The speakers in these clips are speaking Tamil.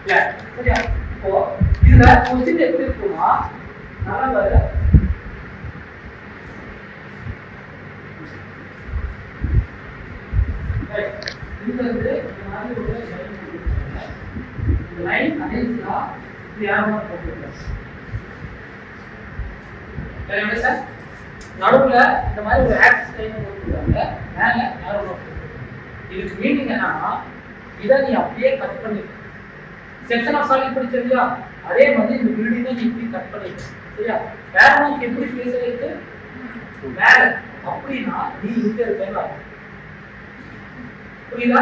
பிளான். சரியா? இப்போ இதுல கொஸ்டின் எப்படி இருக்குமா நல்லா பாருங்க. இதுல இருந்து இந்த மாதிரி ஒரு லைன் கொடுத்துருக்காங்க. இந்த லைன் அடைஞ்சா இது யாரமா போட்டுருக்காங்க. சரிங்க சார்? நடுவுல இந்த மாதிரி ஒரு ஆக்சிஸ் லைன் போட்டுருக்காங்க. மேல யாரமா போட்டுருக்காங்க. இதுக்கு மீனிங் என்னன்னா இதை நீ அப்படியே கட் பண்ணி செக்ஷன் ஆஃப் சாலிட் படிச்சிருக்கியா அதே மாதிரி இந்த பில்டிங்கை நீ இப்படி கட் பண்ணிடு. சரியா? பேரமார்க் எப்படி ஃபேஸ் ஆயிருக்கு மேல அப்படின்னா நீ இங்க இருக்கா புரியுதா?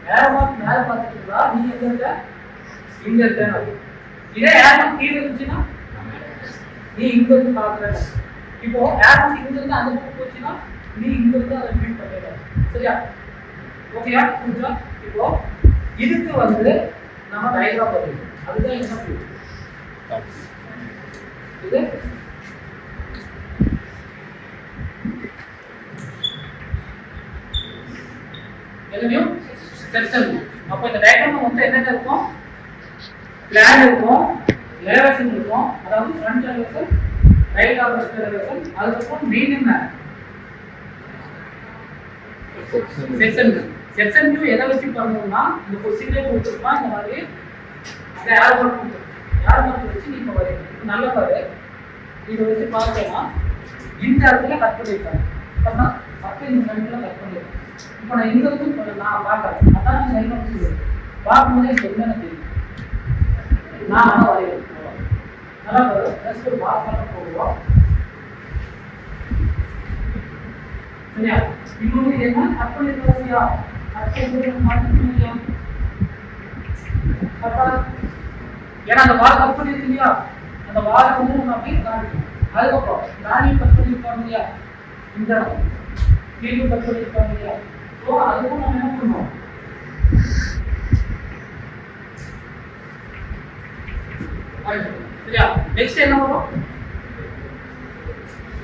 பேரமார்க் மேல பார்த்துட்டு இருந்தா நீ எங்க இருக்க இங்க இருக்க. இதே ஏர்மார்க் கீழே இருந்துச்சுன்னா நீ இங்க இருந்து பாக்குற. இப்போ ஏர்மார்க் இங்க இருந்து அந்த பக்கம் போச்சுன்னா நீ இங்க இருந்து அதை ஃபீல் பண்ணிடுற. சரியா? ஓகேயா? புரியுதா? இப்போ இதுக்கு வந்து நம்ம டயக்ராம் போடுறோம். அதுதான் என்ன புரியுது இது எதுவும் செக்ஷன். அப்போ இந்த டயக்ராம் வந்து என்னென்ன இருக்கும் பிளான் இருக்கும் எலவேஷன் இருக்கும். அதாவது front elevation right opposite elevation அதுக்கப்புறம் மெயின் என்ன செக்ஷன். செக்ஷன் வியூ எதை வச்சு பண்ணணும்னா இந்த கொஸ்டின்லேயே கொடுத்துருப்பான் இந்த மாதிரி அந்த யார் மார்க் வச்சு நீங்க வரையணும். நல்ல பாரு இதை வச்சு பார்த்தேன்னா இந்த இடத்துல கட் பண்ணியிருக்காங்க. அப்படின்னா அப்போ இந்த ஃப்ரண்ட்ல கட் பண்ணியிருக்கேன். இப்போ நான் இங்க இருந்து நான் பார்க்கறேன். அதான் நான் லைன் ஆஃப் சொல்லுவேன். பார்க்கும்போது எனக்கு என்னென்ன தெரியும் நான் ஆனால் வரையணும். நல்லா பாரு ஜஸ்ட் ஒரு பாஸ் பண்ண போடுவோம். சரியா? இப்போ என்ன கட் பண்ணியிருக்கா ஏன்னா அந்த வால் கட் பண்ணிருக்கு இல்லையா அந்த வால் வந்து நம்ம அப்படியே காமிக்கணும். அதுக்கப்புறம் ராணியும் கட் பண்ணியிருக்காங்க இல்லையா இந்த இடம் கீழும் கட் பண்ணியிருக்காங்க இல்லையா. ஸோ அதுக்கும் நம்ம என்ன பண்ணுவோம் சரியா? நெக்ஸ்ட் என்ன வரும்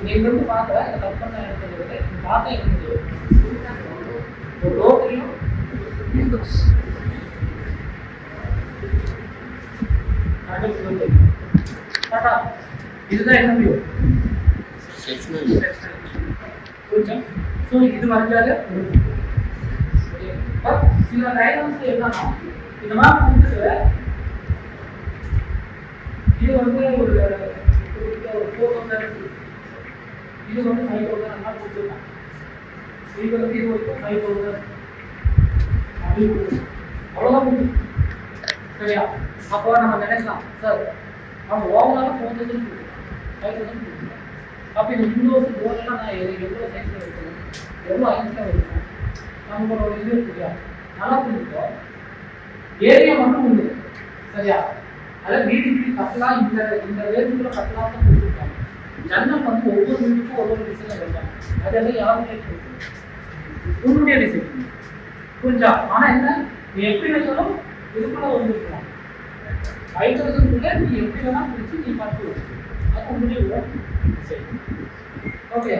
நீங்க வந்து பார்க்க இந்த கட் பண்ண இடத்துல பார்க்க எனக்கு ஒரு ரோ தெரியும். இதுதான் என்ன வியூ கொஞ்சம். ஸோ இது வரைஞ்சாலே சில டயக்ராம்ஸ் என்னன்னா இந்த மாதிரி கொடுத்துட்டு இது வந்து ஒரு 4,000 இது வந்து 5,000 அந்த மாதிரி கொடுத்துருக்காங்க. இது வந்து இது வரைக்கும் 5,000 அவ்வளோதான் முடியும். சரியா? அப்போ நம்ம நினைக்கலாம் சார் அவங்க ஓவரால 4,000 கொடுத்துருக்காங்க 5,000 கொடுத்துருக்காங்க. அப்போ இந்த விண்டோஸ் போர்டெல்லாம் நான் எவ்வளோ சைஸில் வைக்கணும் எவ்வளோ ஐன்ஸில் வைக்கணும் நமக்கு ஒரு இது இருக்குல்லையா நல்லா புரிஞ்சுக்கோ. ஏரியா மட்டும் உண்டு. சரியா? அதாவது வீட்டுக்கு கட்டலாம் இந்த ரேஞ்சுக்குள்ள கட்டலாம் தான் கொடுத்துருக்காங்க. ஜன்னல் வந்து ஒவ்வொரு வீட்டுக்கும் ஒவ்வொரு டிசைனில் வைப்பாங்க. அதெல்லாம் யாருமே உண்மையாக டிசைன் புரிஞ்சா? ஆனால் என்ன நீ எப்படி வச்சாலும் இதுக்குள்ள வந்துருக்கலாம் 5,000 நீ எப்படி வேணா பிடிச்சி நீ பார்த்து வச்சு அது உங்களுடைய சரி. ஓகே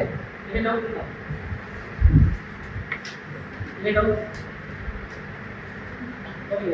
என்ன டவுட் இருக்கா? என்ன டவுட்? ஓகே